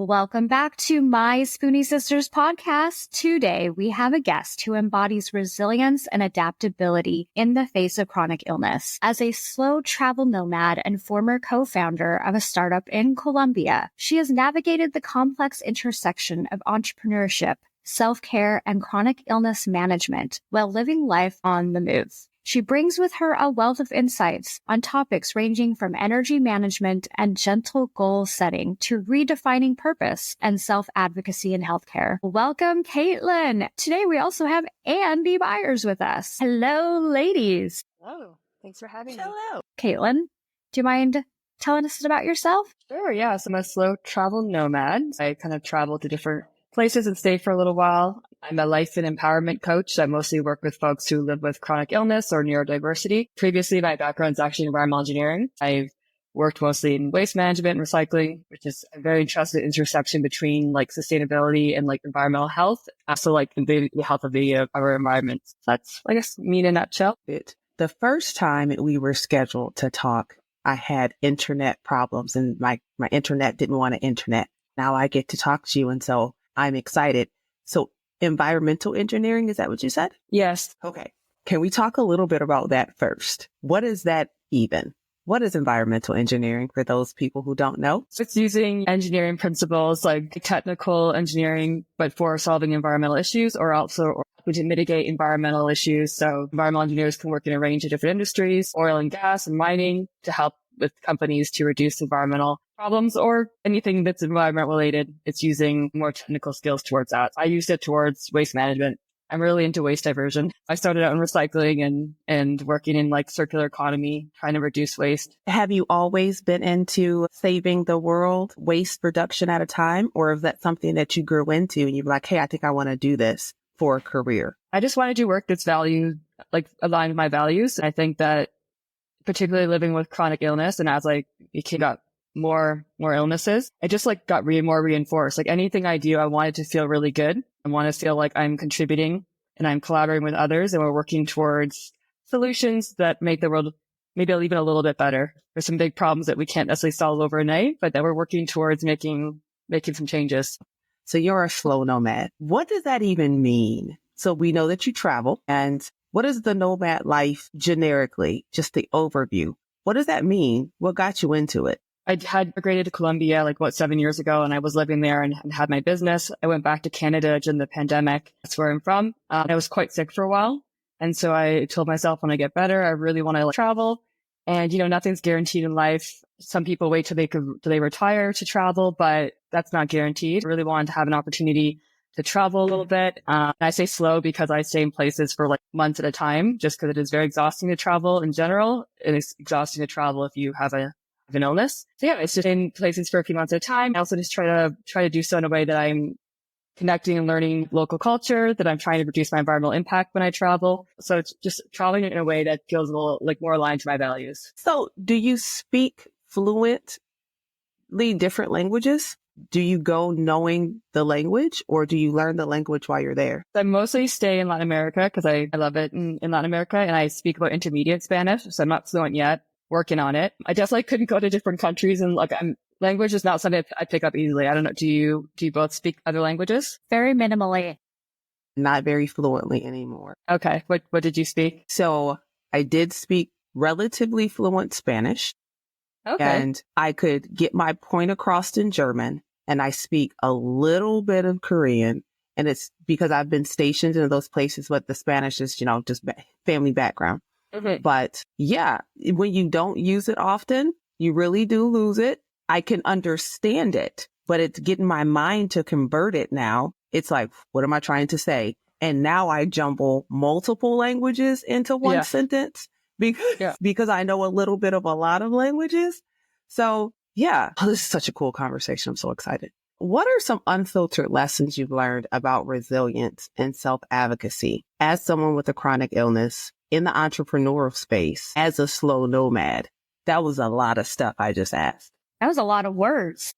Welcome back to my Spoonie Sisters podcast. Today, we have a guest who embodies resilience and adaptability in the face of chronic illness. As a slow travel nomad and former co-founder of a startup in Colombia, she has navigated the complex intersection of entrepreneurship, self-care, and chronic illness management while living life on the move. She brings with her a wealth of insights on topics ranging from energy management and gentle goal setting to redefining purpose and self-advocacy in healthcare. Welcome, Caitlin. Today, we also have Andy Byers with us. Hello, ladies. Hello. Thanks for having me. Hello. Caitlin, do you mind telling us about yourself? Sure, yeah. So I'm a slow travel nomad. I kind of travel to different places and stay for a little while. I'm a life and empowerment coach. I mostly work with folks who live with chronic illness or neurodiversity. Previously, my background is actually environmental engineering. I've worked mostly in waste management and recycling, which is a very interesting intersection between like sustainability and like environmental health. Also like the health of our environment. So that's, I guess, me in a nutshell. The first time we were scheduled to talk, I had internet problems and my internet didn't want to internet. Now I get to talk to you. And so I'm excited. So environmental engineering, is that what you said? Yes. Okay. Can we talk a little bit about that first? What is that even? What is environmental engineering for those people who don't know? So it's using engineering principles like technical engineering, but for solving environmental issues or also to mitigate environmental issues. So environmental engineers can work in a range of different industries, oil and gas and mining, to help with companies to reduce environmental problems or anything that's environment related. It's using more technical skills towards that. I used it towards waste management. I'm really into waste diversion. I started out in recycling and working in like circular economy, trying to reduce waste. Have you always been into saving the world, waste reduction at a time? Or is that something that you grew into and you're like, hey, I think I want to do this for a career? I just want to do work that's aligned with my values. I think that particularly living with chronic illness and as I got more illnesses, I just like got more reinforced. Like anything I do, I wanted to feel really good. I want to feel like I'm contributing and I'm collaborating with others and we're working towards solutions that make the world maybe even a little bit better. There's some big problems that we can't necessarily solve overnight, but that we're working towards making some changes. So you're a slow nomad. What does that even mean? So we know that you travel, and what is the nomad life generically? Just the overview. What does that mean? What got you into it? I had migrated to Colombia like 7 years ago, and I was living there and had my business. I went back to Canada during the pandemic. That's where I'm from. I was quite sick for a while. And so I told myself when I get better, I really want to travel. And, nothing's guaranteed in life. Some people wait till they retire to travel, but that's not guaranteed. I really wanted to have an opportunity to travel a little bit. And I say slow because I stay in places for like months at a time, just because it is very exhausting to travel in general. It is exhausting to travel if you have an illness. So yeah, it's just in places for a few months at a time. I also just try to do so in a way that I'm connecting and learning local culture, that I'm trying to reduce my environmental impact when I travel. So it's just traveling in a way that feels a little like more aligned to my values. So do you speak fluently different languages? Do you go knowing the language or do you learn the language while you're there? I mostly stay in Latin America because I love it in Latin America, and I speak about intermediate Spanish. So I'm not fluent yet. Working on it. I definitely couldn't go to different countries and language is not something I pick up easily. I don't know. Do you both speak other languages? Very minimally. Not very fluently anymore. Okay. What did you speak? So I did speak relatively fluent Spanish. Okay. And I could get my point across in German, and I speak a little bit of Korean. And it's because I've been stationed in those places, but the Spanish is, just family background. Mm-hmm. But yeah, when you don't use it often, you really do lose it. I can understand it, but it's getting my mind to convert it now. It's like, what am I trying to say? And now I jumble multiple languages into one sentence because I know a little bit of a lot of languages. So yeah, this is such a cool conversation. I'm so excited. What are some unfiltered lessons you've learned about resilience and self-advocacy as someone with a chronic illness in the entrepreneurial space as a slow nomad? That was a lot of stuff I just asked. That was a lot of words.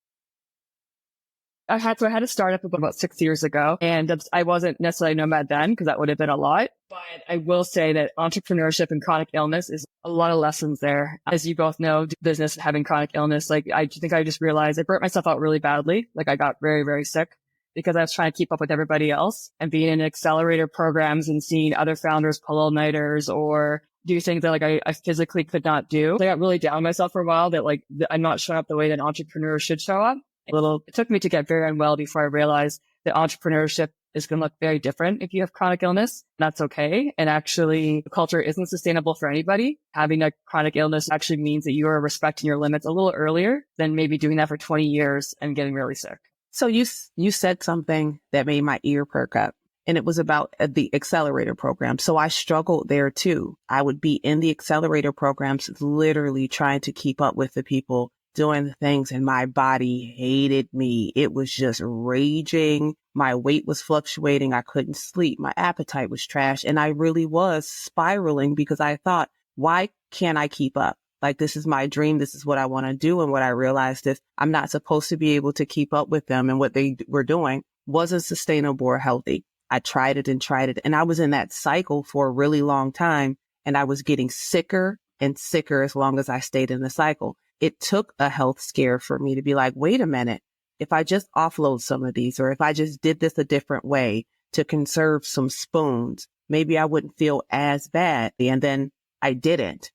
I had a startup about 6 years ago, and I wasn't necessarily Nomad then because that would have been a lot. But I will say that entrepreneurship and chronic illness is a lot of lessons there. As you both know, business and having chronic illness, like I think I just realized I burnt myself out really badly. Like I got very, very sick because I was trying to keep up with everybody else, and being in accelerator programs and seeing other founders pull all-nighters or do things that like I physically could not do. I got really down on myself for a while that like I'm not showing up the way that entrepreneurs should show up. It took me to get very unwell before I realized that entrepreneurship is going to look very different if you have chronic illness. That's okay. And actually, the culture isn't sustainable for anybody. Having a chronic illness actually means that you are respecting your limits a little earlier than maybe doing that for 20 years and getting really sick. So you said something that made my ear perk up, and it was about the accelerator program. So I struggled there too. I would be in the accelerator programs, literally trying to keep up with the people doing the things, and my body hated me. It was just raging. My weight was fluctuating. I couldn't sleep. My appetite was trash. And I really was spiraling because I thought, why can't I keep up? Like, this is my dream. This is what I want to do. And what I realized is I'm not supposed to be able to keep up with them. And what they were doing wasn't sustainable or healthy. I tried it. And I was in that cycle for a really long time. And I was getting sicker and sicker as long as I stayed in the cycle. It took a health scare for me to be like, wait a minute, if I just offload some of these, or if I just did this a different way to conserve some spoons, maybe I wouldn't feel as bad. And then I didn't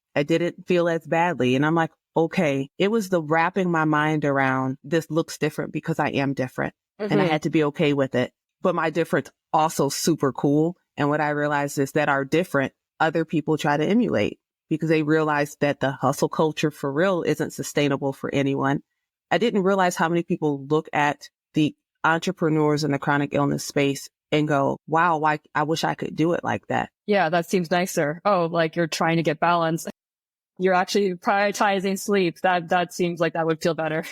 feel as badly. And I'm like, okay, it was the wrapping my mind around this looks different because I am different. Mm-hmm. And I had to be okay with it. But my difference also super cool. And what I realized is that our different, other people try to emulate, because they realized that the hustle culture for real isn't sustainable for anyone. I didn't realize how many people look at the entrepreneurs in the chronic illness space and go, wow, I wish I could do it like that. Yeah, that seems nicer. Oh, like you're trying to get balance. You're actually prioritizing sleep. That seems like that would feel better.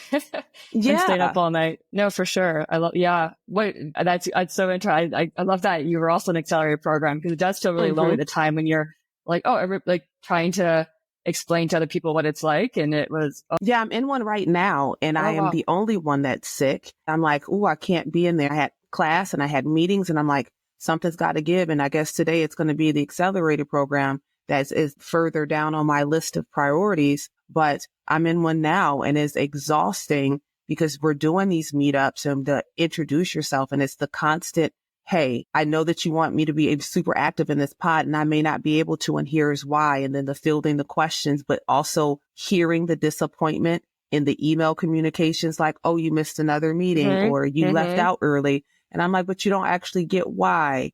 Yeah. And staying up all night. No, for sure. That's so interesting. I love that you were also in an accelerator program, because it does feel really lonely at the time when you're like, trying to explain to other people what it's like. And it was, yeah, I'm in one right now, and I am the only one that's sick. I'm like, I can't be in there. I had class and I had meetings, and I'm like, something's got to give. And I guess today it's going to be the accelerator program that is further down on my list of priorities. But I'm in one now, and it's exhausting because we're doing these meetups and to introduce yourself. And it's the constant, hey, I know that you want me to be super active in this pod, and I may not be able to, and here's why. And then the fielding the questions, but also hearing the disappointment in the email communications, like, oh, you missed another meeting, or you left out early. And I'm like, but you don't actually get why.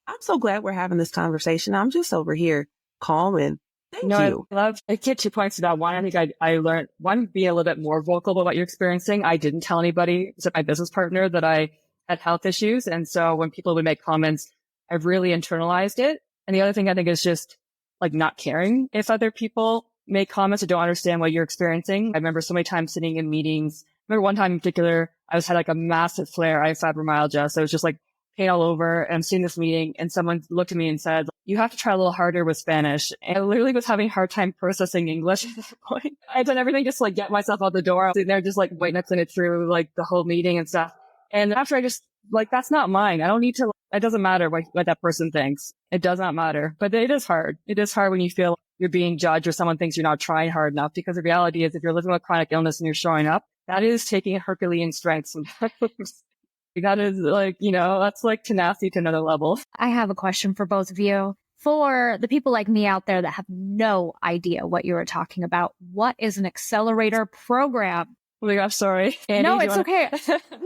I'm so glad we're having this conversation. I'm just over here calm, and thank you. I get 2 points to that. One, I think I learned, one, be a little bit more vocal about what you're experiencing. I didn't tell anybody except my business partner that I had health issues. And so when people would make comments, I've really internalized it. And the other thing I think is just like not caring if other people make comments or don't understand what you're experiencing. I remember so many times sitting in meetings. I remember one time in particular, I had like a massive flare. I have fibromyalgia. So it was just like pain all over. And I'm sitting in this meeting, and someone looked at me and said, you have to try a little harder with Spanish. And I literally was having a hard time processing English at that point. I'd done everything just to like get myself out the door. I was sitting there just like waiting to it through like the whole meeting and stuff. And after I just like, that's not mine. I don't need to, it doesn't matter what that person thinks. It does not matter. But it is hard. It is hard when you feel you're being judged or someone thinks you're not trying hard enough, because the reality is if you're living with chronic illness and you're showing up, that is taking Herculean strength sometimes. That is like, that's like tenacity to another level. I have a question for both of you. For the people like me out there that have no idea what you were talking about, what is an accelerator program? Oh my gosh, sorry. Andy, no, it's okay.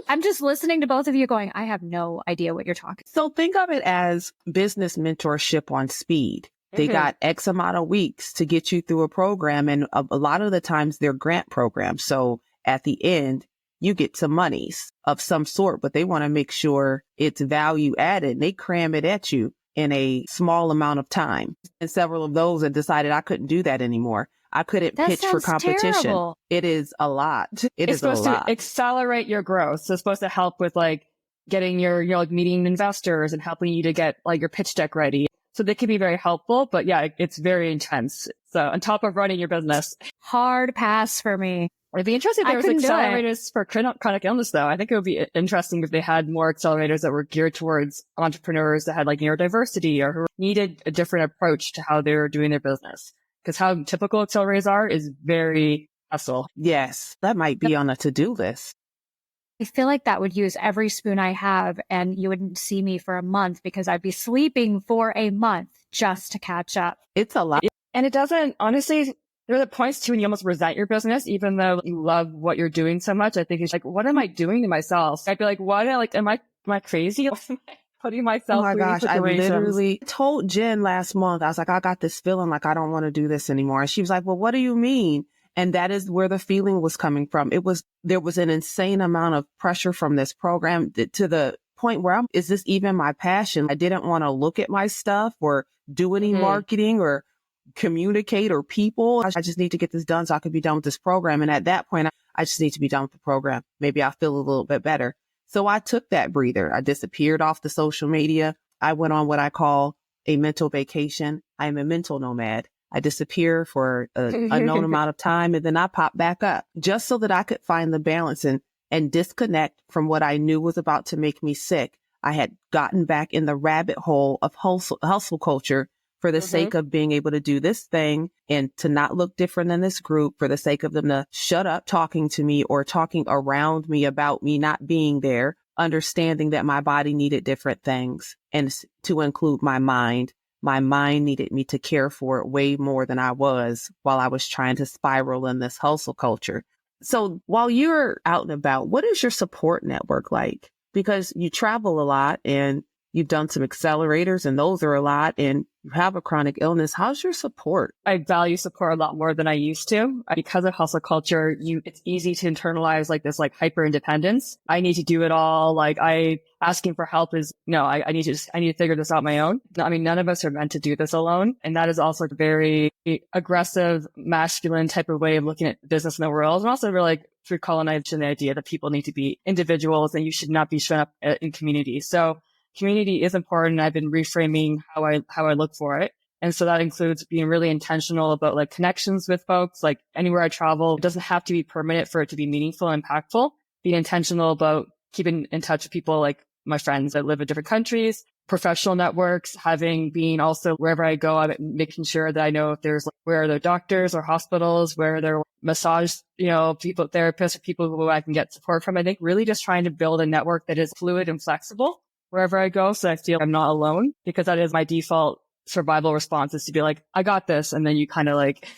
I'm just listening to both of you going, I have no idea what you're talking. So think of it as business mentorship on speed. They got X amount of weeks to get you through a program. And a lot of the times they're grant programs. So at the end, you get some monies of some sort, but they want to make sure it's value added. And they cram it at you in a small amount of time. And several of those have decided I couldn't do that anymore. I couldn't pitch for competition. Terrible. It is a lot. It's supposed to accelerate your growth. So it's supposed to help with like getting your like meeting investors and helping you to get like your pitch deck ready. So they can be very helpful, but yeah, it's very intense. So on top of running your business, Hard pass for me. it'd be interesting if I there was couldn't do it. accelerators for chronic illness, though. I think it would be interesting if they had more accelerators that were geared towards entrepreneurs that had like neurodiversity or who needed a different approach to how they're doing their business. Because how typical accelerators are is very hustle. Yes, that might be on a to-do list. I feel like that would use every spoon I have, and you wouldn't see me for a month because I'd be sleeping for a month just to catch up. It's a lot. And it doesn't, honestly, there are the points too when you almost resent your business, even though you love what you're doing so much. I think it's like, what am I doing to myself? I'd be like, what? Like, am I crazy? Am I putting myself Oh my through these gosh, I situations? literally told Jen last month, I was like, I got this feeling like I don't want to do this anymore. And she was like, well, what do you mean? And that is where the feeling was coming from. There was an insane amount of pressure from this program to the point where is this even my passion? I didn't want to look at my stuff or do any marketing or communicate or people. I just need to get this done so I could be done with this program. And at that point, I just need to be done with the program. Maybe I'll feel a little bit better. So I took that breather. I disappeared off the social media. I went on what I call a mental vacation. I am a mental nomad. I disappear for an unknown amount of time, and then I pop back up just so that I could find the balance and disconnect from what I knew was about to make me sick. I had gotten back in the rabbit hole of hustle culture for the sake of being able to do this thing and to not look different than this group, for the sake of them to shut up talking to me or talking around me about me not being there, understanding that my body needed different things, and to include my mind. My mind needed me to care for it way more than I was while I was trying to spiral in this hustle culture. So while you're out and about, what is your support network like? Because you travel a lot and you've done some accelerators and those are a lot, and you have a chronic illness. How's your support? I value support a lot more than I used to. Because of hustle culture, it's easy to internalize like this like hyper independence. I need to do it all. Like asking for help is no, I need to figure this out on my own. I mean, none of us are meant to do this alone. And that is also a very aggressive, masculine type of way of looking at business in the world. And also really like through colonization, the idea that people need to be individuals and you should not be shown up in community. So community is important. I've been reframing how I look for it. And so that includes being really intentional about like connections with folks. Like anywhere I travel, it doesn't have to be permanent for it to be meaningful and impactful. Being intentional about keeping in touch with people like my friends that live in different countries, professional networks, being also wherever I go, I'm making sure that I know if there's like, where are there doctors or hospitals, where are there massage, people, therapists, or people who I can get support from. I think really just trying to build a network that is fluid and flexible wherever I go. So I feel I'm not alone, because that is my default survival response, is to be like, I got this. And then you kind of like,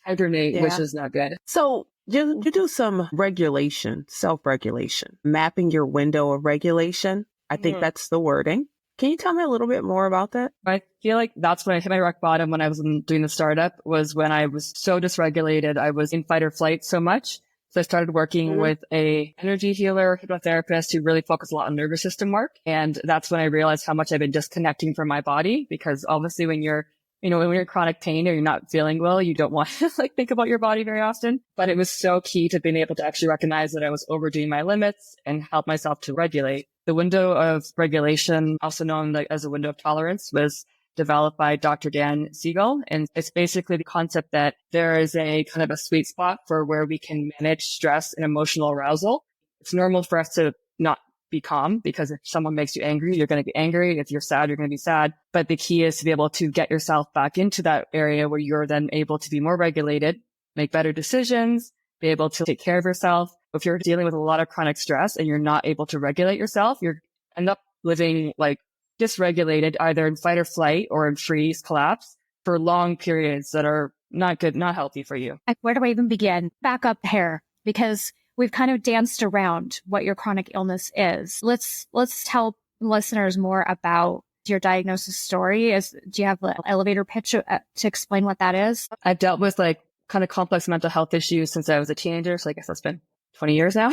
hibernate, which is not good. So you do some regulation, self-regulation, mapping your window of regulation. I think that's the wording. Can you tell me a little bit more about that? I feel like that's when I hit my rock bottom when I was doing the startup, was when I was so dysregulated. I was in fight or flight so much. So I started working with a energy healer, hypnotherapist who really focused a lot on nervous system work. And that's when I realized how much I've been disconnecting from my body, because obviously when you're in chronic pain or you're not feeling well, you don't want to like think about your body very often. But it was so key to being able to actually recognize that I was overdoing my limits and help myself to regulate. The window of regulation, also known as a window of tolerance, was developed by Dr. Dan Siegel. And it's basically the concept that there is a kind of a sweet spot for where we can manage stress and emotional arousal. It's normal for us to not be calm, because if someone makes you angry, you're going to be angry. If you're sad, you're going to be sad. But the key is to be able to get yourself back into that area where you're then able to be more regulated, make better decisions, be able to take care of yourself. If you're dealing with a lot of chronic stress and you're not able to regulate yourself, you end up living like dysregulated, either in fight or flight or in freeze, collapse for long periods that are not good, not healthy for you. Where do I even begin? Back up here, because we've kind of danced around what your chronic illness is. Let's tell listeners more about your diagnosis story. Do you have an elevator pitch to explain what that is? I've dealt with like kind of complex mental health issues since I was a teenager. So I guess that's been 20 years now.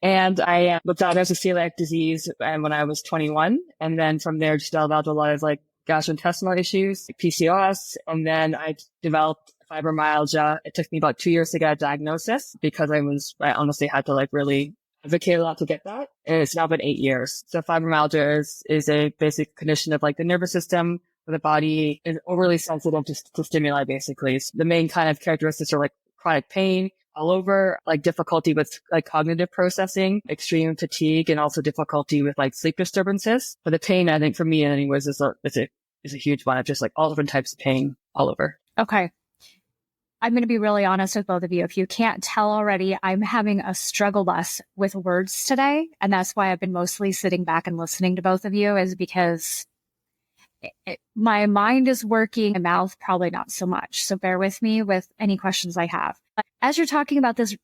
And I was diagnosed with celiac disease when I was 21. And then from there, just developed a lot of like gastrointestinal issues, PCOS. And then I developed fibromyalgia. It took me about 2 years to get a diagnosis, because I honestly had to like really advocated a lot to get that. And it's now been 8 years. So fibromyalgia is a basic condition of like the nervous system where the body is overly sensitive to stimuli, basically. So the main kind of characteristics are like chronic pain all over, like difficulty with like cognitive processing, extreme fatigue, and also difficulty with like sleep disturbances. But the pain, I think for me anyways, is a huge one of just like all different types of pain all over. Okay. I'm going to be really honest with both of you. If you can't tell already, I'm having a struggle bus with words today. And that's why I've been mostly sitting back and listening to both of you, is because my mind is working, my mouth probably not so much. So bear with me with any questions I have. But as you're talking about this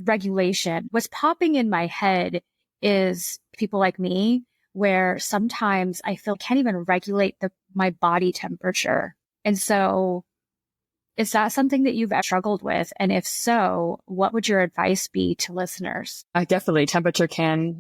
regulation, what's popping in my head is people like me, where sometimes I feel I can't even regulate my body temperature. And so is that something that you've struggled with? And if so, what would your advice be to listeners? Definitely. Temperature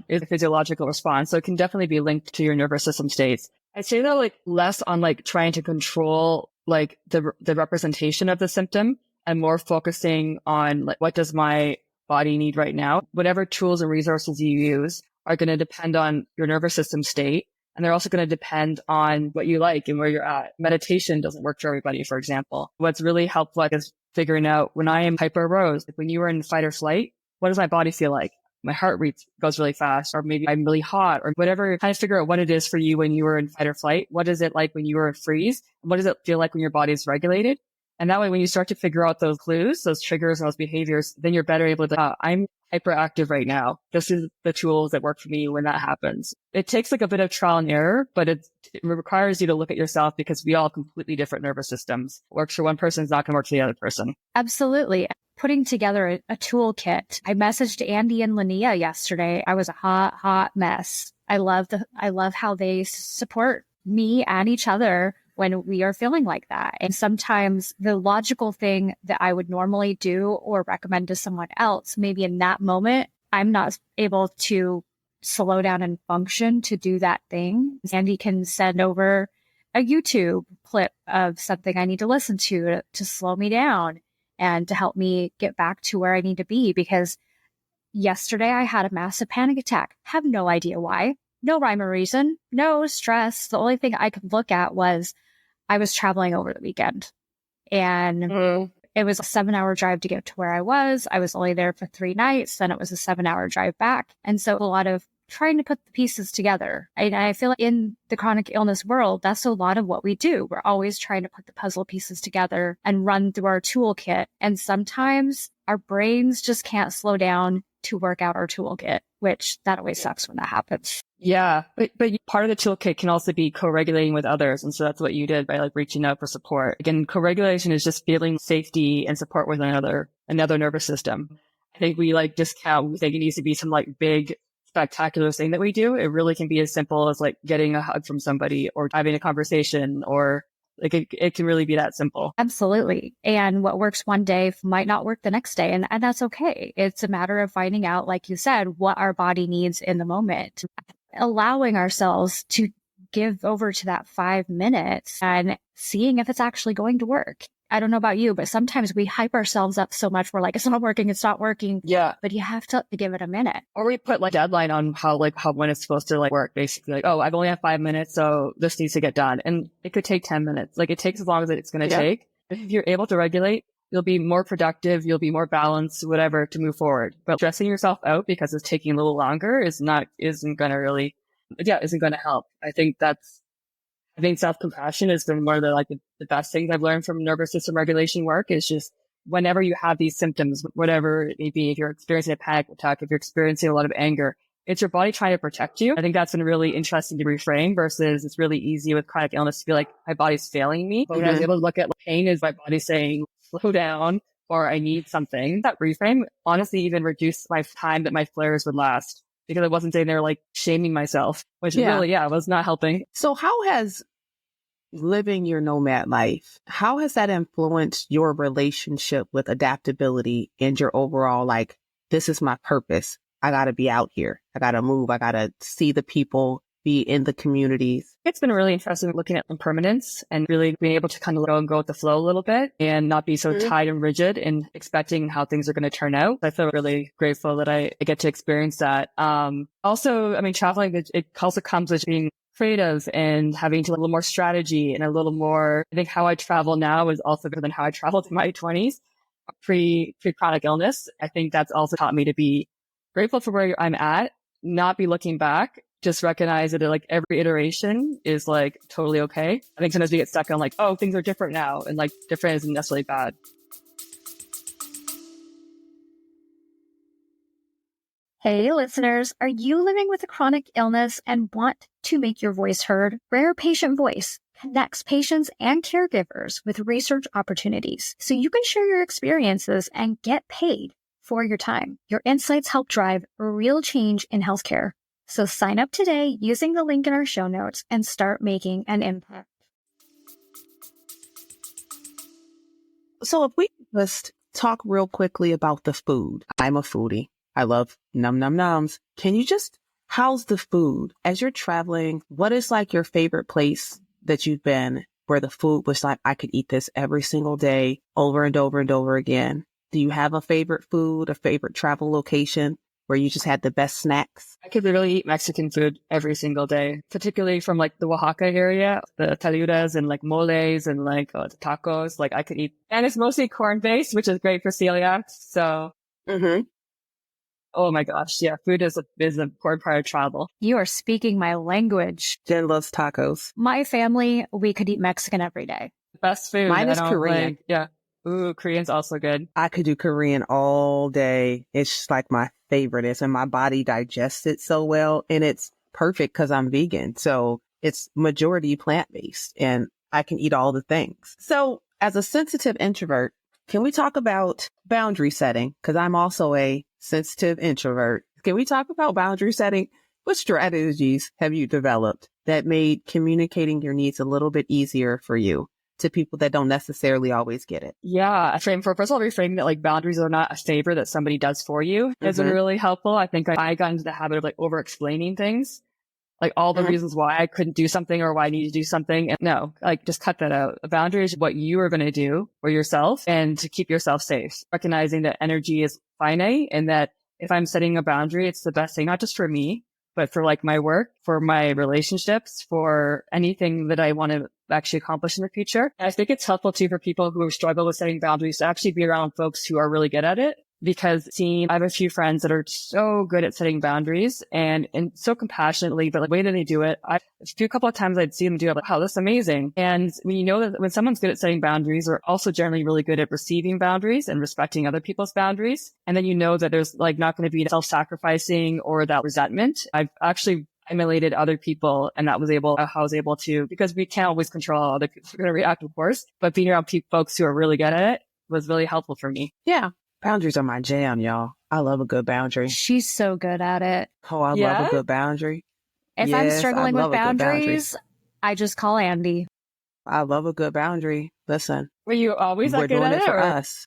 is a physiological response. So it can definitely be linked to your nervous system states. I'd say though, like less on like trying to control like the representation of the symptom and more focusing on like, what does my body need right now? Whatever tools and resources you use are going to depend on your nervous system state. And they're also going to depend on what you like and where you're at. Meditation doesn't work for everybody, for example. What's really helpful is figuring out when I am hyper-aroused, like when you are in fight or flight, what does my body feel like? My heart rate goes really fast, or maybe I'm really hot, or whatever. Kind of figure out what it is for you when you were in fight or flight. What is it like when you were in freeze? What does it feel like when your body is regulated? And that way, when you start to figure out those clues, those triggers, and those behaviors, then you're better able to, I'm hyperactive right now. This is the tools that work for me when that happens. It takes like a bit of trial and error, but it requires you to look at yourself because we all have completely different nervous systems. What works for one person is not going to work for the other person. Absolutely. Putting together a toolkit. I messaged Andy and Linnea yesterday. I was a hot mess. I love how they support me and each other when we are feeling like that. And sometimes the logical thing that I would normally do or recommend to someone else, maybe in that moment, I'm not able to slow down and function to do that thing. Andy can send over a YouTube clip of something I need to listen to slow me down and to help me get back to where I need to be. Because yesterday I had a massive panic attack. Have no idea why. No rhyme or reason. No stress. The only thing I could look at was I was traveling over the weekend, and it was a 7-hour drive to get to where I was. I was only there for 3 nights. Then it was a 7-hour drive back. And so a lot of trying to put the pieces together. And I feel like in the chronic illness world, that's a lot of what we do. We're always trying to put the puzzle pieces together and run through our toolkit. And sometimes our brains just can't slow down to work out our toolkit, which that always sucks when that happens. Yeah. But part of the toolkit can also be co-regulating with others. And so that's what you did by like reaching out for support. Again, co-regulation is just feeling safety and support with another nervous system. I think we like discount, we think it needs to be some like big spectacular thing that we do. It really can be as simple as like getting a hug from somebody or having a conversation, or like it can really be that simple. Absolutely. And what works one day might not work the next day. And that's okay. It's a matter of finding out, like you said, what our body needs in the moment, allowing ourselves to give over to that 5 minutes and seeing if it's actually going to work. I don't know about you, but sometimes we hype ourselves up so much. We're like, it's not working. Yeah. But you have to give it a minute. Or we put like deadline on how when it's supposed to like work, basically like, oh, I've only had 5 minutes, so this needs to get done. And it could take 10 minutes. Like it takes as long as it's going to take. If you're able to regulate, you'll be more productive. You'll be more balanced, whatever, to move forward. But stressing yourself out because it's taking a little longer isn't going to help. I think self-compassion has been one of the best things I've learned from nervous system regulation work. Is just whenever you have these symptoms, whatever it may be, if you're experiencing a panic attack, if you're experiencing a lot of anger, it's your body trying to protect you. I think that's been really interesting to reframe versus it's really easy with chronic illness to be like, my body's failing me. But when I was able to look at pain as my body saying, slow down, or I need something, that reframe honestly even reduced my time that my flares would last. Because I wasn't sitting there like shaming myself, which really, was not helping. So how has living your nomad life, how has that influenced your relationship with adaptability and your overall, like, this is my purpose. I got to be out here. I got to move. I got to see the people be in the communities? It's been really interesting looking at impermanence and really being able to kind of go and go with the flow a little bit and not be so tied and rigid in expecting how things are going to turn out. I feel really grateful that I get to experience that. Also, I mean, traveling, it also comes with being creative and having a little more strategy and a little more, I think how I travel now is also different than how I traveled in my 20s, pre-chronic illness. I think that's also taught me to be grateful for where I'm at, not be looking back, just recognize that like every iteration is like totally okay. I think sometimes we get stuck on like, oh, things are different now, and like different isn't necessarily bad. Hey, listeners, are you living with a chronic illness and want to make your voice heard? Rare Patient Voice connects patients and caregivers with research opportunities so you can share your experiences and get paid for your time. Your insights help drive real change in healthcare. So sign up today using the link in our show notes and start making an impact. So if we just talk real quickly about the food. I'm a foodie. I love num num nums. Can you just, how's the food? As you're traveling, what is like your favorite place that you've been where the food was like, I could eat this every single day over and over and over again? Do you have a favorite food, a favorite travel location where you just had the best snacks? I could literally eat Mexican food every single day, particularly from like the Oaxaca area, the taludas and like moles and like the tacos. Like I could eat, and it's mostly corn based, which is great for celiacs. So, oh my gosh, yeah, food is an important part of travel. You are speaking my language. Jen loves tacos. My family, we could eat Mexican every day. Best food. Mine is Korean. Yeah. Ooh, Korean's also good. I could do Korean all day. It's just like my favorite is, and my body digests it so well. And it's perfect because I'm vegan. So it's majority plant-based and I can eat all the things. So as a sensitive introvert, can we talk about boundary setting? Because I'm also a sensitive introvert. Can we talk about boundary setting? What strategies have you developed that made communicating your needs a little bit easier for you to people that don't necessarily always get it? Yeah. First of all, reframing that like boundaries are not a favor that somebody does for you has been really helpful. I think I got into the habit of like over explaining things, like all the reasons why I couldn't do something or why I need to do something. And no, like just cut that out. A boundary is what you are going to do for yourself and to keep yourself safe. Recognizing that energy is finite and that if I'm setting a boundary, it's the best thing, not just for me, but for like my work, for my relationships, for anything that I want to actually accomplish in the future. And I think it's helpful too for people who struggle with setting boundaries to actually be around folks who are really good at it. Because I have a few friends that are so good at setting boundaries and so compassionately, but like the way that they do it, a couple of times I'd see them do it like, wow, that's amazing. And when you know that when someone's good at setting boundaries, they're also generally really good at receiving boundaries and respecting other people's boundaries. And then you know that there's like not going to be self-sacrificing or that resentment. I've actually emulated other people and how I was able to, because we can't always control how other people are going to react, of course, but being around folks who are really good at it was really helpful for me. Yeah. Boundaries are my jam, y'all. I love a good boundary. She's so good at it. Oh, I love a good boundary. If I'm struggling with boundaries, I just call Andy. I love a good boundary. Listen. Were you always we're doing it for or? us.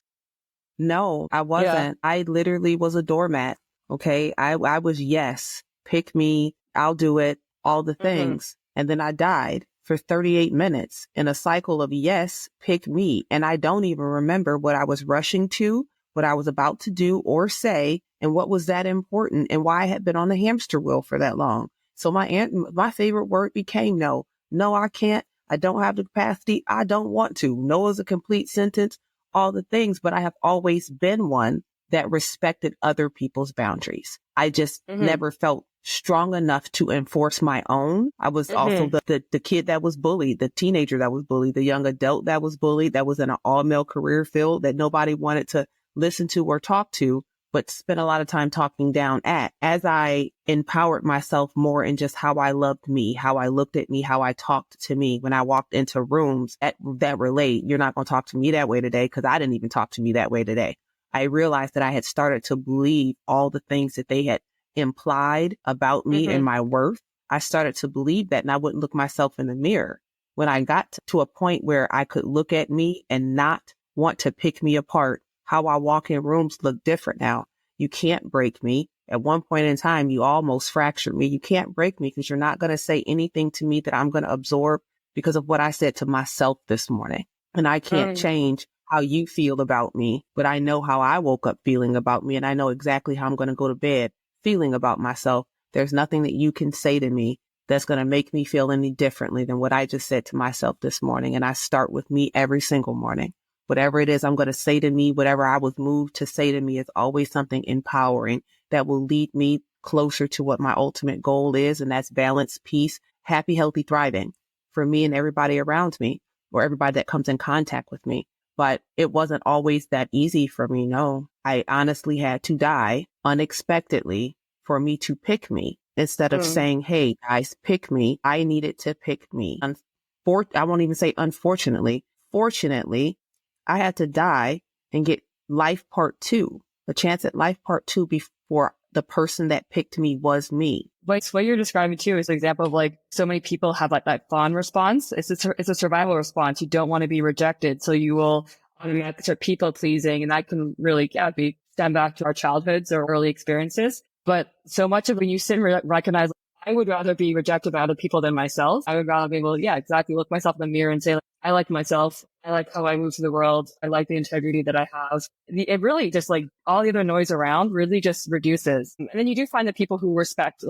No, I wasn't. Yeah. I literally was a doormat. Okay. I was yes. Pick me. I'll do it. All the things. And then I died for 38 minutes in a cycle of yes, pick me. And I don't even remember what I was rushing to, what I was about to do or say, and what was that important and why I had been on the hamster wheel for that long. So my favorite word became no. No, I can't. I don't have the capacity. I don't want to. No is a complete sentence, all the things, but I have always been one that respected other people's boundaries. I just never felt strong enough to enforce my own. I was also the kid that was bullied, the teenager that was bullied, the young adult that was bullied, that was in an all-male career field that nobody wanted to listen to or talk to, but spent a lot of time talking down at. As I empowered myself more in just how I loved me, how I looked at me, how I talked to me when I walked into rooms that relate, you're not going to talk to me that way today because I didn't even talk to me that way today. I realized that I had started to believe all the things that they had implied about me and my worth. I started to believe that and I wouldn't look myself in the mirror. When I got to a point where I could look at me and not want to pick me apart, how I walk in rooms look different now. You can't break me. At one point in time, you almost fractured me. You can't break me because you're not going to say anything to me that I'm going to absorb because of what I said to myself this morning. And I can't change how you feel about me, but I know how I woke up feeling about me. And I know exactly how I'm going to go to bed feeling about myself. There's nothing that you can say to me that's going to make me feel any differently than what I just said to myself this morning. And I start with me every single morning. Whatever it is I'm going to say to me, whatever I was moved to say to me is always something empowering that will lead me closer to what my ultimate goal is. And that's balance, peace, happy, healthy, thriving for me and everybody around me or everybody that comes in contact with me. But it wasn't always that easy for me. No, I honestly had to die unexpectedly for me to pick me. Instead of saying, hey, guys, pick me, I needed to pick me. I won't even say unfortunately. Fortunately, I had to die and get life part 2, the chance at life part 2 before the person that picked me was me. But what you're describing too is an example of like so many people have like that fawn response. It's a survival response. You don't want to be rejected. So you will automatically start people pleasing. And that can really be stem back to our childhoods or early experiences. But so much of when you sit and recognize, I would rather be rejected by other people than myself. I would rather be able, look myself in the mirror and say, like, I like myself. I like how I move through the world. I like the integrity that I have. It really just like all the other noise around really just reduces. And then you do find that people who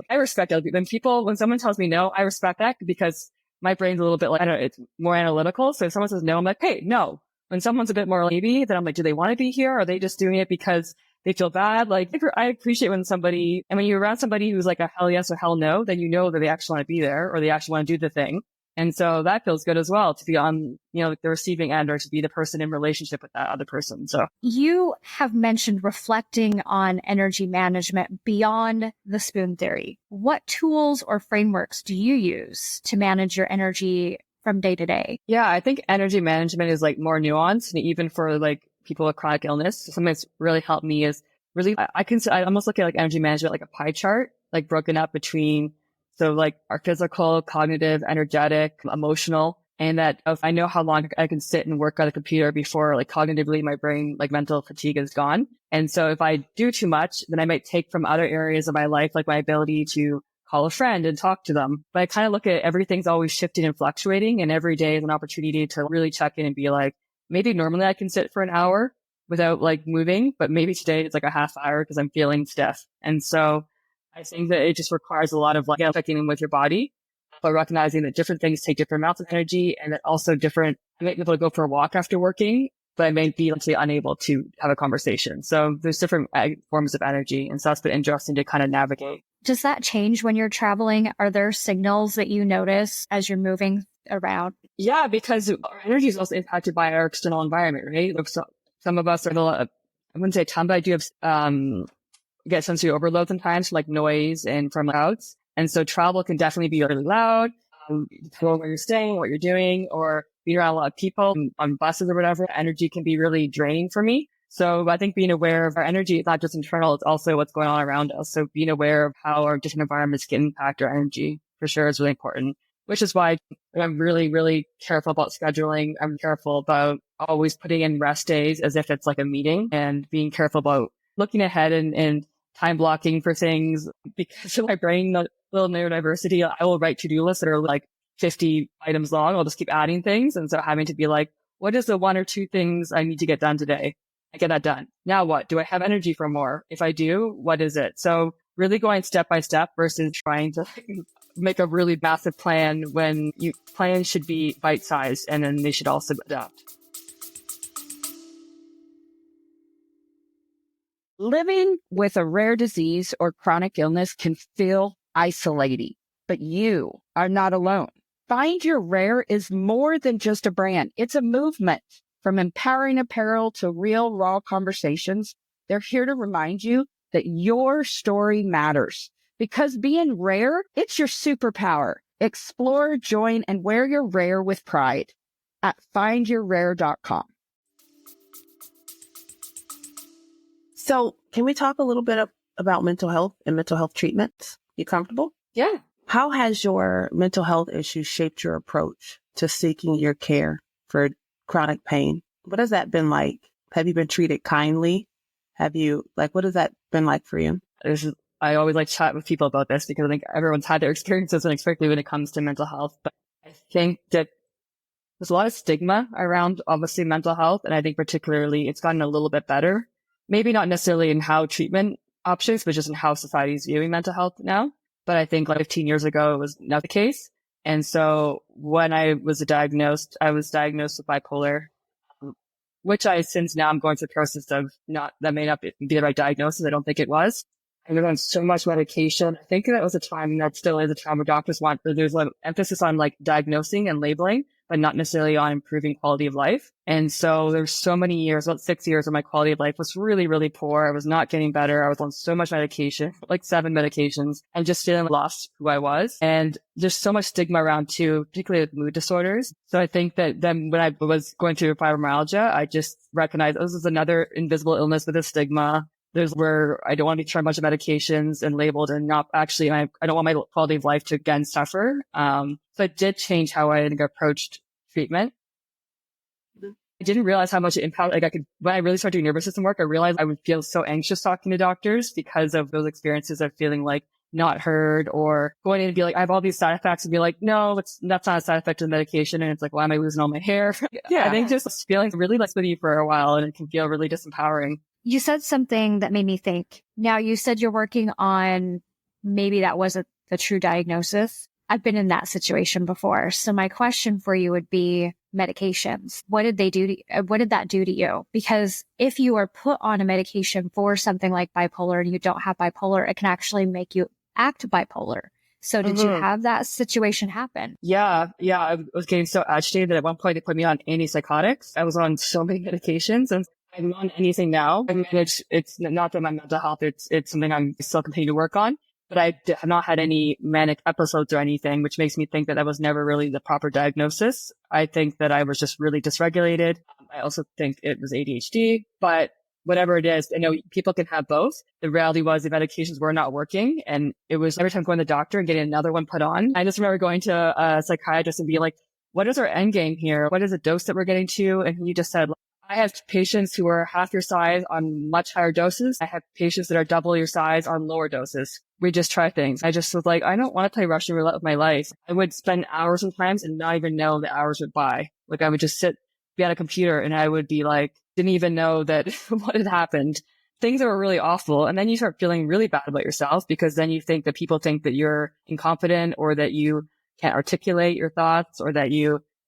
I respect other people. When someone tells me no, I respect that because my brain's a little bit like, I don't know, it's more analytical. So if someone says no, I'm like, hey, no. When someone's a bit more maybe, then I'm like, do they want to be here? Or are they just doing it because they feel bad? Like, I appreciate when you're around somebody who's like a hell yes or hell no, then you know that they actually want to be there or they actually want to do the thing. And so that feels good as well to be on, the receiving end or to be the person in relationship with that other person. So you have mentioned reflecting on energy management beyond the spoon theory. What tools or frameworks do you use to manage your energy from day to day? Yeah, I think energy management is like more nuanced, and even for like people with chronic illness, something that's really helped me is really, I almost look at like energy management like a pie chart, like broken up between, so like our physical, cognitive, energetic, emotional, and that if I know how long I can sit and work on a computer before like cognitively my brain, like mental fatigue is gone. And so if I do too much, then I might take from other areas of my life, like my ability to call a friend and talk to them. But I kind of look at everything's always shifting and fluctuating, and every day is an opportunity to really check in and be like, maybe normally I can sit for an hour without like moving, but maybe today it's like a half hour because I'm feeling stiff. And so I think that it just requires a lot of like checking in with your body, but recognizing that different things take different amounts of energy, and that also I might be able to go for a walk after working, but I may be actually unable to have a conversation. So there's different forms of energy. And so that's been interesting to kind of navigate. Does that change when you're traveling? Are there signals that you notice as you're moving around? Yeah, because our energy is also impacted by our external environment, right? So, some of us are I wouldn't say ton, but I do have, get sensory overload sometimes from like noise and from crowds. And so travel can definitely be really loud, depending on where you're staying, what you're doing, or being around a lot of people on buses or whatever. Energy can be really draining for me. So I think being aware of our energy is not just internal, it's also what's going on around us. So being aware of how our different environments can impact our energy for sure is really important, which is why I'm really, really careful about scheduling. I'm careful about always putting in rest days as if it's like a meeting, and being careful about looking ahead and time blocking for things. Because of my brain, the little neurodiversity, I will write to-do lists that are like 50 items long. I'll just keep adding things. And so having to be like, what is the 1 or 2 things I need to get done today? I get that done. Now what? Do I have energy for more? If I do, what is it? So really going step by step versus trying to make a really massive plan when plans should be bite-sized, and then they should also adapt. Living with a rare disease or chronic illness can feel isolating, but you are not alone. Find Your Rare is more than just a brand. It's a movement. From empowering apparel to real, raw conversations, they're here to remind you that your story matters. Because being rare, it's your superpower. Explore, join, and wear your rare with pride at findyourrare.com. So can we talk a little bit about mental health and mental health treatments? You comfortable? Yeah. How has your mental health issues shaped your approach to seeking your care for chronic pain? What has that been like? Have you been treated kindly? What has that been like for you? This is I always like chat with people about this because I think everyone's had their experiences, and especially when it comes to mental health. But I think that there's a lot of stigma around obviously mental health. And I think particularly it's gotten a little bit better. Maybe not necessarily in how treatment options, but just in how society is viewing mental health now. But I think like 15 years ago, it was not the case. And so when I was diagnosed with bipolar, which since now I'm going through the process of that may not be the right diagnosis. I don't think it was. I was on so much medication. I think that was a time, and that still is a time where doctors there's an emphasis on like diagnosing and labeling, but not necessarily on improving quality of life. And so there's so many years, about 6 years, where my quality of life was really, really poor. I was not getting better. I was on so much medication, like 7 medications, and just feeling lost who I was. And there's so much stigma around too, particularly with mood disorders. So I think that then when I was going through fibromyalgia, I just recognized this is another invisible illness with a stigma. There's where I don't want to be trying a bunch of medications and labeled, and not actually, I don't want my quality of life to again suffer. So it did change how I think approached treatment. I didn't realize how much it impacted. Like when I really started doing nervous system work, I realized I would feel so anxious talking to doctors because of those experiences of feeling like not heard, or going in and be like, I have all these side effects, and be like, no, that's not a side effect of the medication. And it's like, why am I losing all my hair? Yeah. I think just feeling really less with you for a while, and it can feel really disempowering. You said something that made me think. Now, you said you're working on maybe that wasn't the true diagnosis. I've been in that situation before. So my question for you would be medications. What did that do to you? Because if you are put on a medication for something like bipolar and you don't have bipolar, it can actually make you act bipolar. So did you have that situation happen? Yeah. I was getting so agitated that at one point they put me on antipsychotics. I was on so many medications, and I'm on anything now. I mean, it's not that my mental health, it's something I'm still continuing to work on, but I have not had any manic episodes or anything, which makes me think that was never really the proper diagnosis. I think that I was just really dysregulated. I also think it was ADHD, but whatever it is, I know people can have both. The reality was the medications were not working, and it was every time going to the doctor and getting another one put on. I just remember going to a psychiatrist and being like, what is our end game here? What is the dose that we're getting to? And he just said, I have patients who are half your size on much higher doses. I have patients that are double your size on lower doses. We just try things. I just was like, I don't want to play Russian roulette with my life. I would spend hours sometimes and not even know the hours would by. Like I would just be at a computer, and I would be like, didn't even know that what had happened. Things that were really awful. And then you start feeling really bad about yourself, because then you think that people think that you're incompetent, or that you can't articulate your thoughts, or that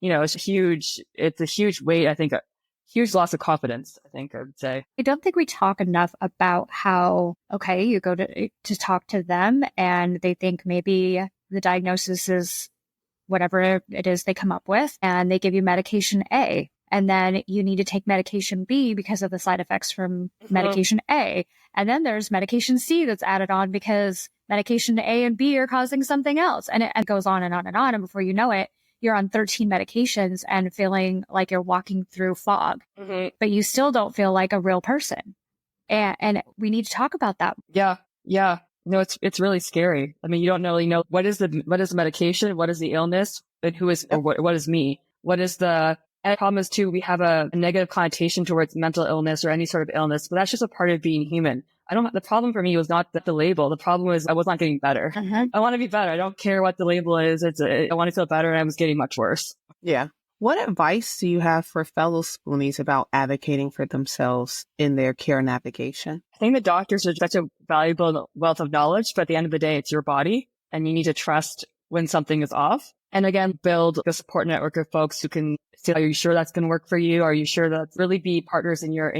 it's a huge weight. I think huge loss of confidence, I think I would say. I don't think we talk enough about how, okay, you go to talk to them and they think maybe the diagnosis is whatever it is they come up with, and they give you medication A. And then you need to take medication B because of the side effects from medication A. And then there's medication C that's added on because medication A and B are causing something else. And it goes on and on and on. And before you know it, you're on 13 medications and feeling like you're walking through fog, but you still don't feel like a real person. And we need to talk about that. Yeah. No, it's really scary. I mean, you don't really know what is the medication, what is the illness, and what is me? And the problem is too, we have a negative connotation towards mental illness or any sort of illness, but that's just a part of being human. The problem for me was not the label. The problem was I was not getting better. I want to be better. I don't care what the label is. I want to feel better, and I was getting much worse. Yeah. What advice do you have for fellow Spoonies about advocating for themselves in their care navigation? I think the doctors are such a valuable wealth of knowledge, but at the end of the day, it's your body, and you need to trust when something is off. And again, build a support network of folks who can say, are you sure that's going to work for you? Are you sure that really be partners in your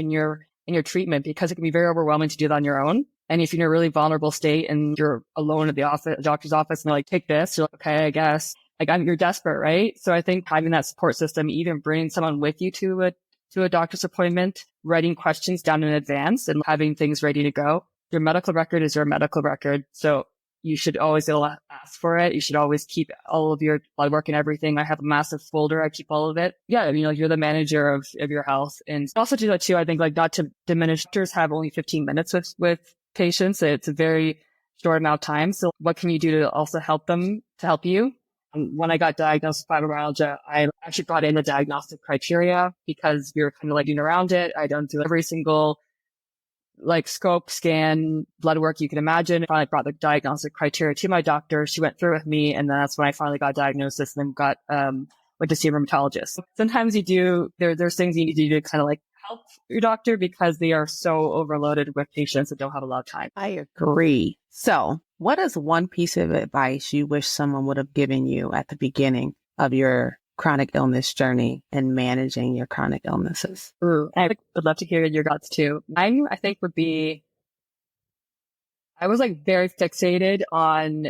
treatment? Because it can be very overwhelming to do that on your own. And if you're in a really vulnerable state and you're alone at the doctor's office, and they're like, take this, you're like, okay, I guess. You're desperate, right? So I think having that support system, even bringing someone with you to a doctor's appointment, writing questions down in advance and having things ready to go. Your medical record is your medical record. So you should always ask for it. You should always keep all of your blood work and everything. I have a massive folder. I keep all of it. Yeah. You're the manager of your health. And also do that too. I think not to diminish, doctors have only 15 minutes with patients. It's a very short amount of time. So what can you do to also help them, to help you? When I got diagnosed with fibromyalgia, I actually brought in the diagnostic criteria because we were kind of doing around it. I don't do every single like scope, scan, blood work you can imagine. I finally brought the diagnostic criteria to my doctor. She went through with me, and that's when I finally got diagnosis and then went to see a rheumatologist. Sometimes there's things you need to do to kind of like help your doctor because they are so overloaded with patients that don't have a lot of time. I agree. So what is one piece of advice you wish someone would have given you at the beginning of your chronic illness journey and managing your chronic illnesses? Ooh, I would love to hear your thoughts too. Mine, I think, would be, I was like very fixated on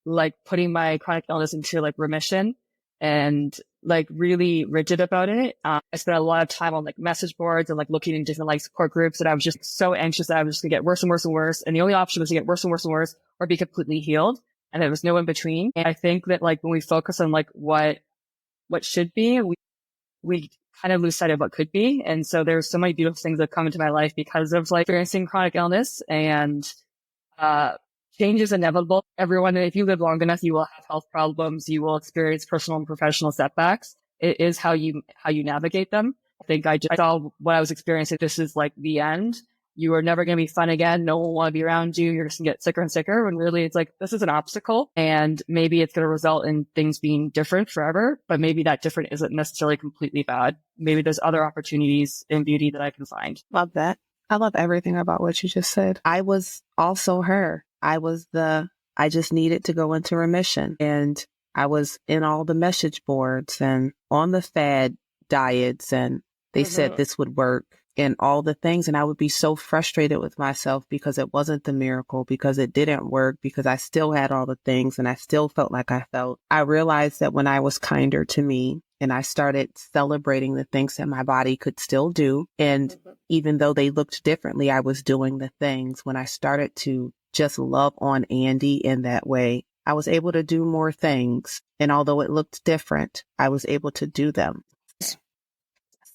like putting my chronic illness into like remission and like really rigid about it. I spent a lot of time on like message boards and like looking in different like support groups, and I was just so anxious that I was just gonna get worse and worse and worse. And the only option was to get worse and worse and worse or be completely healed. And there was no in between. And I think that like when we focus on like what should be, we kind of lose sight of what could be. And so there's so many beautiful things that come into my life because of like experiencing chronic illness, and change is inevitable. Everyone, if you live long enough, you will have health problems. You will experience personal and professional setbacks. It is how you navigate them. I think I just saw what I was experiencing. This is like the end. You are never going to be fun again. No one will want to be around you. You're just going to get sicker and sicker. When really it's like, this is an obstacle, and maybe it's going to result in things being different forever, but maybe that different isn't necessarily completely bad. Maybe there's other opportunities in beauty that I can find. Love that. I love everything about what you just said. I was also her. I just needed to go into remission, and I was in all the message boards and on the fad diets, and they said this would work and all the things. And I would be so frustrated with myself because it wasn't the miracle, because it didn't work, because I still had all the things and I still felt like I felt. I realized that when I was kinder to me and I started celebrating the things that my body could still do, and even though they looked differently, I was doing the things. When I started to just love on Andy in that way, I was able to do more things. And although it looked different, I was able to do them.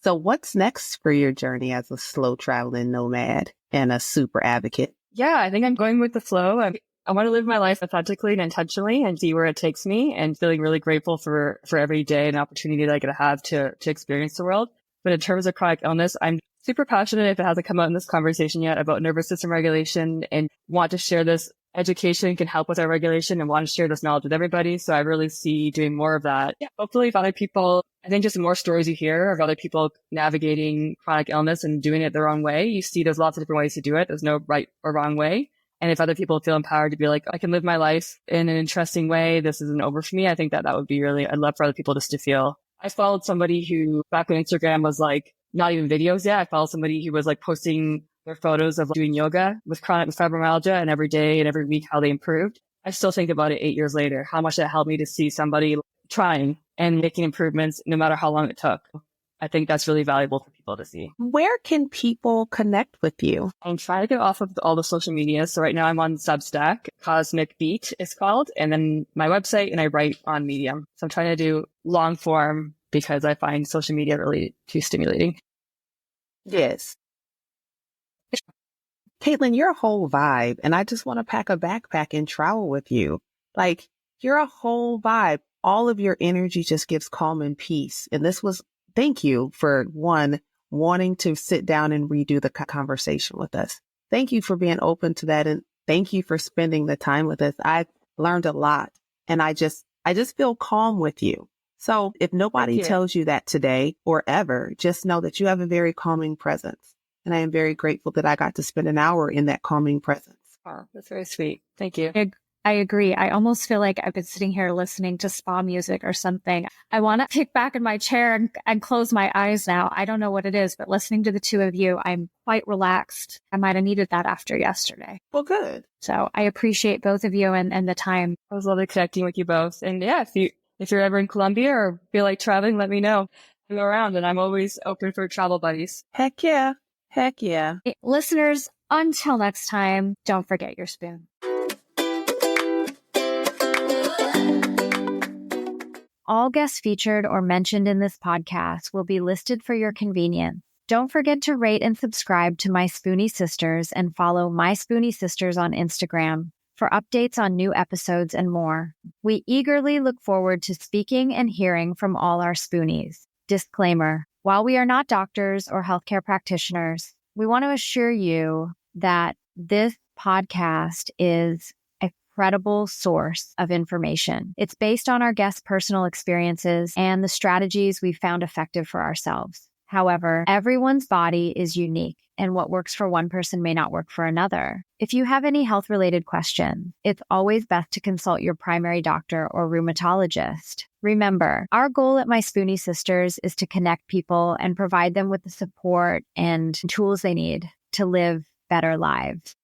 So what's next for your journey as a slow traveling nomad and a super advocate? Yeah, I think I'm going with the flow. I want to live my life authentically and intentionally and see where it takes me, and feeling really grateful for every day and opportunity that I get to have to experience the world. But in terms of chronic illness, I'm super passionate, if it hasn't come out in this conversation yet, about nervous system regulation, and want to share this. Education can help with our regulation, and want to share this knowledge with everybody. So I really see doing more of that. Yeah, hopefully if other people, I think just the more stories you hear of other people navigating chronic illness and doing it their own way, you see there's lots of different ways to do it. There's no right or wrong way. And if other people feel empowered to be like, I can live my life in an interesting way, this isn't over for me, I think that would be really, I'd love for other people just to feel. I followed somebody who back when Instagram was like not even videos yet, I followed somebody who was like posting their photos of doing yoga with chronic fibromyalgia, and every day and every week how they improved. I still think about it 8 years later, how much that helped me to see somebody trying and making improvements no matter how long it took. I think that's really valuable for people to see. Where can people connect with you? I'm trying to get off of all the social media. So right now I'm on Substack, Cosmic Beat it's called, and then my website, and I write on Medium. So I'm trying to do long form because I find social media really too stimulating. Yes. Caitlin, you're a whole vibe, and I just want to pack a backpack and travel with you. Like, you're a whole vibe. All of your energy just gives calm and peace. And thank you for wanting to sit down and redo the conversation with us. Thank you for being open to that. And thank you for spending the time with us. I've learned a lot, and I just feel calm with you. So if nobody tells you that today or ever, just know that you have a very calming presence. And I am very grateful that I got to spend an hour in that calming presence. Oh, that's very sweet. Thank you. I agree. I almost feel like I've been sitting here listening to spa music or something. I want to kick back in my chair and close my eyes now. I don't know what it is, but listening to the two of you, I'm quite relaxed. I might have needed that after yesterday. Well, good. So I appreciate both of you and the time. It was lovely connecting with you both. And yeah, if you're ever in Colombia or feel like traveling, let me know. I'm around, and I'm always open for travel buddies. Heck yeah. Heck yeah. Hey, listeners, until next time, don't forget your spoon. All guests featured or mentioned in this podcast will be listed for your convenience. Don't forget to rate and subscribe to My Spoonie Sisters and follow My Spoonie Sisters on Instagram for updates on new episodes and more. We eagerly look forward to speaking and hearing from all our Spoonies. Disclaimer: while we are not doctors or healthcare practitioners, we want to assure you that this podcast is a credible source of information. It's based on our guests' personal experiences and the strategies we've found effective for ourselves. However, everyone's body is unique, and what works for one person may not work for another. If you have any health-related questions, it's always best to consult your primary doctor or rheumatologist. Remember, our goal at My Spoonie Sisters is to connect people and provide them with the support and tools they need to live better lives.